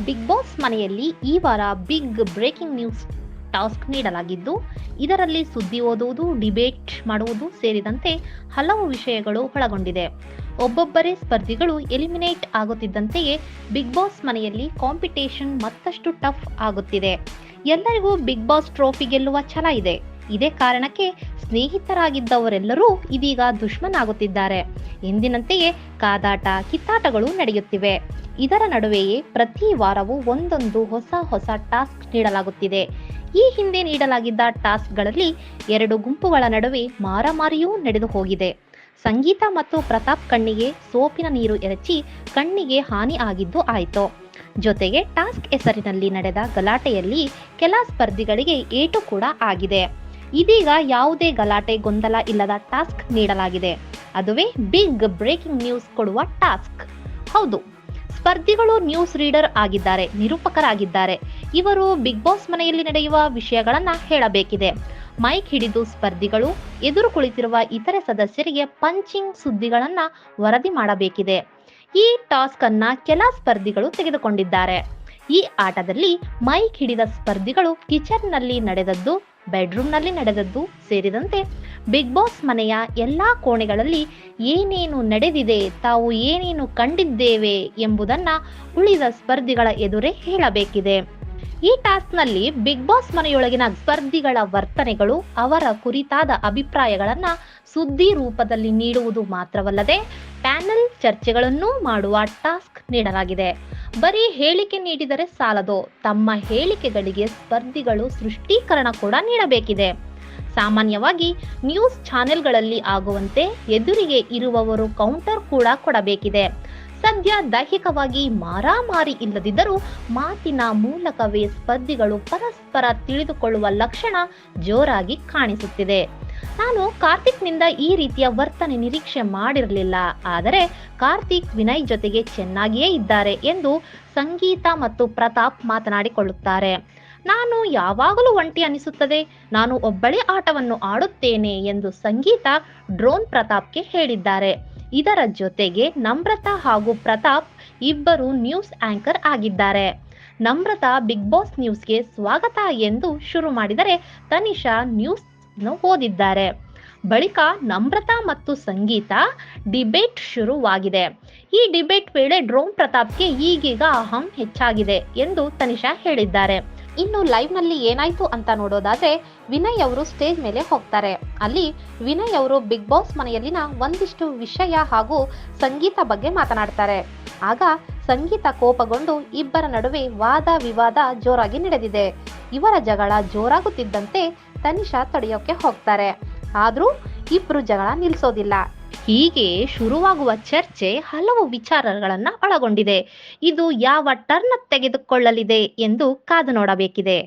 Big boss ಮನೆಯಲ್ಲಿ ಈ ವಾರ ಬಿಗ್ ಬ್ರೇಕಿಂಗ್ ನ್ಯೂಸ್ ಟಾಸ್ಕ್ ನೀಡಲಾಗಿದ್ದು, ಇದರಲ್ಲಿ ಸುದ್ದಿ ಓದುವುದು, ಡಿಬೇಟ್ ಮಾಡುವುದು ಸೇರಿದಂತೆ ಹಲವು ವಿಷಯಗಳು ಒಳಗೊಂಡಿದೆ. ಒಬ್ಬೊಬ್ಬರೇ ಸ್ಪರ್ಧಿಗಳು ಎಲಿಮಿನೇಟ್ ಆಗುತ್ತಿದ್ದಂತೆಯೇ ಬಿಗ್ ಬಾಸ್ ಮನೆಯಲ್ಲಿ ಕಾಂಪಿಟೇಷನ್ ಮತ್ತಷ್ಟು ಟಫ್ ಆಗುತ್ತಿದೆ. ಎಲ್ಲರಿಗೂ ಬಿಗ್ ಬಾಸ್ ಟ್ರೋಫಿ ಗೆಲ್ಲುವ ಛಲ ಇದೆ. ಇದೇ ಕಾರಣಕ್ಕೆ ಸ್ನೇಹಿತರಾಗಿದ್ದವರೆಲ್ಲರೂ ಇದೀಗ ದುಶ್ಮನ್ ಆಗುತ್ತಿದ್ದಾರೆ. ಎಂದಿನಂತೆಯೇ ಕಾದಾಟ, ಕಿತ್ತಾಟಗಳು ನಡೆಯುತ್ತಿವೆ. ಇದರ ನಡುವೆಯೇ ಪ್ರತಿ ವಾರವೂ ಒಂದೊಂದು ಹೊಸ ಟಾಸ್ಕ್ ನೀಡಲಾಗುತ್ತಿದೆ. ಈ ಹಿಂದೆ ನೀಡಲಾಗಿದ್ದ ಟಾಸ್ಕ್ಗಳಲ್ಲಿ 2 ಗುಂಪುಗಳ ನಡುವೆ ಮಾರಾಮಾರಿಯೂ ನಡೆದು ಹೋಗಿದೆ. ಸಂಗೀತ ಮತ್ತು ಪ್ರತಾಪ್ ಕಣ್ಣಿಗೆ ಸೋಪಿನ ನೀರು ಎರಚಿ ಕಣ್ಣಿಗೆ ಹಾನಿ ಆಗಿದ್ದು ಆಯಿತು. ಜೊತೆಗೆ ಟಾಸ್ಕ್ ಹೆಸರಿನಲ್ಲಿ ನಡೆದ ಗಲಾಟೆಯಲ್ಲಿ ಕೆಲ ಸ್ಪರ್ಧಿಗಳಿಗೆ ಏಟು ಕೂಡ ಆಗಿದೆ. ಇದೀಗ ಯಾವುದೇ ಗಲಾಟೆ ಗೊಂದಲ ಇಲ್ಲದ ಟಾಸ್ಕ್ ನೀಡಲಾಗಿದೆ. ಅದುವೇ ಬಿಗ್ ಬ್ರೇಕಿಂಗ್ ನ್ಯೂಸ್ ಕೊಡುವ ಟಾಸ್ಕ್. ಹೌದು, ಸ್ಪರ್ಧಿಗಳು ನ್ಯೂಸ್ ರೀಡರ್ ಆಗಿದ್ದಾರೆ, ನಿರೂಪಕರಾಗಿದ್ದಾರೆ. ಇವರು ಬಿಗ್ ಬಾಸ್ ಮನೆಯಲ್ಲಿ ನಡೆಯುವ ವಿಷಯಗಳನ್ನ ಹೇಳಬೇಕಿದೆ. ಮೈಕ್ ಹಿಡಿದು ಸ್ಪರ್ಧಿಗಳು ಎದುರು ಕುಳಿತಿರುವ ಇತರೆ ಸದಸ್ಯರಿಗೆ ಪಂಚಿಂಗ್ ಸುದ್ದಿಗಳನ್ನ ವರದಿ ಮಾಡಬೇಕಿದೆ. ಈ ಟಾಸ್ಕ್ ಅನ್ನ ಕೆಲ ಸ್ಪರ್ಧಿಗಳು ತೆಗೆದುಕೊಂಡಿದ್ದಾರೆ. ಈ ಆಟದಲ್ಲಿ ಮೈಕ್ ಹಿಡಿದ ಸ್ಪರ್ಧಿಗಳು ಕಿಚನ್ನಲ್ಲಿ ನಡೆದದ್ದು, ಬೆಡ್ರೂಮ್ನಲ್ಲಿ ನಡೆದದ್ದು ಸೇರಿದಂತೆ ಬಿಗ್ ಬಾಸ್ ಮನೆಯ ಎಲ್ಲಾ ಕೋಣೆಗಳಲ್ಲಿ ಏನೇನು ನಡೆದಿದೆ, ತಾವು ಏನೇನು ಕಂಡಿದ್ದೇವೆ ಎಂಬುದನ್ನ ಉಳಿದ ಸ್ಪರ್ಧಿಗಳ ಎದುರೇ ಹೇಳಬೇಕಿದೆ. ಈ ಟಾಸ್ಕ್ನಲ್ಲಿ ಬಿಗ್ ಬಾಸ್ ಮನೆಯೊಳಗಿನ ಸ್ಪರ್ಧಿಗಳ ವರ್ತನೆಗಳು, ಅವರ ಕುರಿತಾದ ಅಭಿಪ್ರಾಯಗಳನ್ನ ಸುದ್ದಿ ರೂಪದಲ್ಲಿ ನೀಡುವುದು ಮಾತ್ರವಲ್ಲದೆ ಪ್ಯಾನೆಲ್ ಚರ್ಚೆಗಳನ್ನೂ ಮಾಡುವ ಟಾಸ್ಕ್ ನೀಡಲಾಗಿದೆ. ಬರೀ ಹೇಳಿಕೆ ನೀಡಿದರೆ ಸಾಲದು, ತಮ್ಮ ಹೇಳಿಕೆಗಳಿಗೆ ಸ್ಪರ್ಧಿಗಳು ಸ್ಪಷ್ಟೀಕರಣ ಕೂಡ ನೀಡಬೇಕಿದೆ. ಸಾಮಾನ್ಯವಾಗಿ ನ್ಯೂಸ್ ಚಾನೆಲ್ಗಳಲ್ಲಿ ಆಗುವಂತೆ ಎದುರಿಗೆ ಇರುವವರು ಕೌಂಟರ್ ಕೂಡ ಕೊಡಬೇಕಿದೆ. ಸದ್ಯ ದೈಹಿಕವಾಗಿ ಮಾರಾಮಾರಿ ಇಲ್ಲದಿದ್ದರೂ ಮಾತಿನ ಮೂಲಕವೇ ಸ್ಪರ್ಧಿಗಳು ಪರಸ್ಪರ ತಿಳಿದುಕೊಳ್ಳುವ ಲಕ್ಷಣ ಜೋರಾಗಿ ಕಾಣಿಸುತ್ತಿದೆ. ನಾನು ಕಾರ್ತಿಕ್ನಿಂದ ಈ ರೀತಿಯ ವರ್ತನೆ ನಿರೀಕ್ಷೆ ಮಾಡಿರಲಿಲ್ಲ. ಆದರೆ ಕಾರ್ತಿಕ್ ವಿನಯ್ ಜೊತೆಗೆ ಚೆನ್ನಾಗಿಯೇ ಇದ್ದಾರೆ ಎಂದು ಸಂಗೀತ ಮತ್ತು ಪ್ರತಾಪ್ ಮಾತನಾಡಿಕೊಳ್ಳುತ್ತಾರೆ. ನಾನು ಯಾವಾಗಲೂ ಒಂಟಿ ಅನಿಸುತ್ತದೆ, ನಾನು ಒಬ್ಬಳೇ ಆಟವನ್ನು ಆಡುತ್ತೇನೆ ಎಂದು ಸಂಗೀತ ಡ್ರೋನ್ ಪ್ರತಾಪ್ಗೆ ಹೇಳಿದ್ದಾರೆ. ಇದರ ಜೊತೆಗೆ ನಮ್ರತಾ ಹಾಗೂ ಪ್ರತಾಪ್ ಇಬ್ಬರು ನ್ಯೂಸ್ ಆಂಕರ್ ಆಗಿದ್ದಾರೆ. ನಮ್ರತಾ ಬಿಗ್ ಬಾಸ್ ನ್ಯೂಸ್ಗೆ ಸ್ವಾಗತ ಎಂದು ಶುರು ಮಾಡಿದರೆ ತನಿಷಾ ನ್ಯೂಸ್ ಓದಿದ್ದಾರೆ. ಬಳಿಕ ನಮ್ರತಾ ಮತ್ತು ಸಂಗೀತ ಡಿಬೇಟ್ ಶುರುವಾಗಿದೆ. ಈ ಡಿಬೇಟ್ ವೇಳೆ ಡ್ರೋನ್ ಪ್ರತಾಪ್ಗೆ ಈಗೀಗ ಅಹಂ ಹೆಚ್ಚಾಗಿದೆ ಎಂದು ತನಿಷಾ ಹೇಳಿದ್ದಾರೆ. ಇನ್ನು ಲೈವ್ ನಲ್ಲಿ ಏನಾಯ್ತು ಅಂತ ನೋಡೋದಾದ್ರೆ, ವಿನಯ್ ಅವರು ಸ್ಟೇಜ್ ಮೇಲೆ ಹೋಗ್ತಾರೆ. ಅಲ್ಲಿ ವಿನಯ್ ಅವರು ಬಿಗ್ ಬಾಸ್ ಮನೆಯಲ್ಲಿನ ಒಂದಿಷ್ಟು ವಿಷಯ ಹಾಗೂ ಸಂಗೀತ ಬಗ್ಗೆ ಮಾತನಾಡ್ತಾರೆ. ಆಗ ಸಂಗೀತ ಕೋಪಗೊಂಡು ಇಬ್ಬರ ನಡುವೆ ವಾದ ವಿವಾದ ಜೋರಾಗಿ ನಡೆದಿದೆ. ಇವರ ಜಗಳ ಜೋರಾಗುತ್ತಿದ್ದಂತೆ ತನಿಷಾ ತಡೆಯೋಕೆ ಹೋಗ್ತಾರೆ. ಆದ್ರೂ ಇಬ್ರು ಜಗಳ ನಿಲ್ಸೋದಿಲ್ಲ. ಹೀಗೆ ಶುರುವಾಗುವ ಚರ್ಚೆ ಹಲವು ವಿಚಾರಗಳನ್ನ ಒಳಗೊಂಡಿದೆ. ಇದು ಯಾವ ಟರ್ನ್ ತೆಗೆದುಕೊಳ್ಳಲಿದೆ ಎಂದು ಕಾದು ನೋಡಬೇಕಿದೆ.